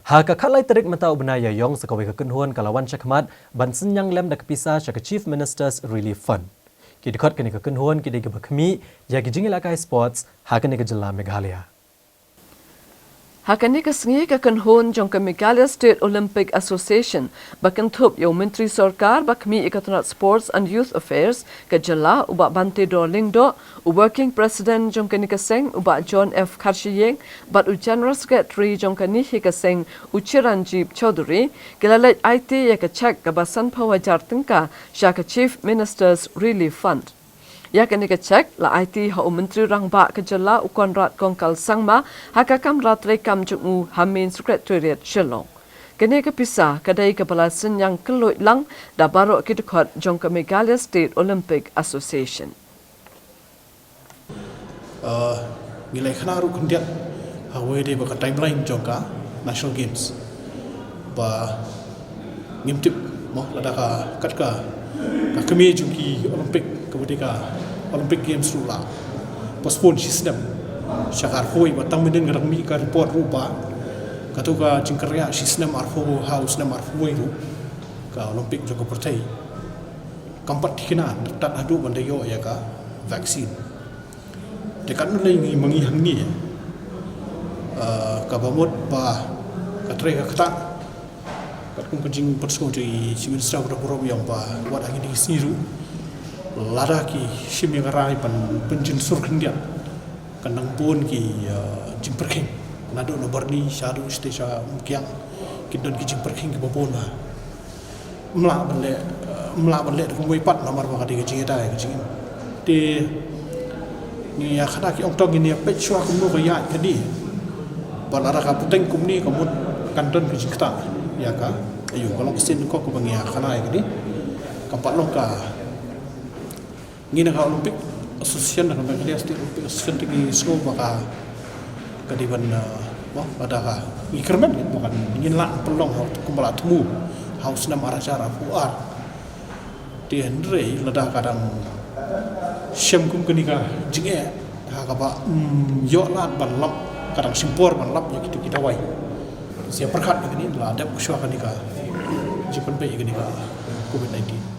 Haka kalai terik mata ubnaya yong sekawi kekenhuan kalawan cakmat ban Synniang lem dak pisah cak Chief Minister's Relief Fund. Kidikot kini kekenhuan kidi gebakmi ya gijingil akai sports haka ni kejela Meghalaya. Hakani kesengi kekenhuan jong ke Meghalaya State Olympic Association bakan thup yo Menteri Sarkar bakmi ikatunat Sports and Youth Affairs kejela ubak Bante Dorling do Working President jong kini keseng ubak John F. Karshiyeng bat General Secretary jong kini keseng Uchiranjib Chaudhary kelalet IT ya kecek kabasan pawajar tengka syaka Chief Minister's Relief Fund. Ya kini kecek la IT ha Menteri Rangba kejela ukonrat kongkal sangma hakakam rat rekam jungu Hamin Secretariat Shillong. Kini kepisah kadai kepala Synniang keloi lang da barok kidikot jong ke Meghalaya State Olympic Association. Nilai khana ru kundiat hawe de baka timeline jongka National Games ba ngimtip mo ladaka katka ka kemi jungki Olympic kemudian Olympic Games rula postpone sistem syakar hoi batang menen ngarang mi ka report rupa katuka jingkarya sistem arfo house nam arfo ru ka Olympic joko pertai kampat dikina tat adu bandayo ya ka vaksin dekat nulai ngi mangihang ni ka bamot ba katre ka kata kat kung kajing persko di civil staff pro yang ba wat angin di siru lada ki shimi ngarai pan penjin sur kendia kanang pun ki jimperking nado no barni shadu station mkiang kidon ki jimperking ki babon ba mla balle ko moy pat nomor ba kadi ki jingeta ki jingin te ni ya khada ki ong tong ni pe chwa kum no ya kadi balara ka puteng kum ni kamut kanton ki jingta ya ka ayo kalau kesin ko ko bangia khana kadi kampat longka ngina ka Olympic Association na Meghalaya State Olympic Association tigi so baka kadiban wah pada ka ikermen bukan ingin la pelong kumbala temu haus nam aracara fuar di Andre lada kadang syam kum kenika jinge ha ka ba yo lat ban lap kadang simpor ban lap ya gitu kita wai siap perkat ni la ada uswa kenika jipan pe kenika COVID-19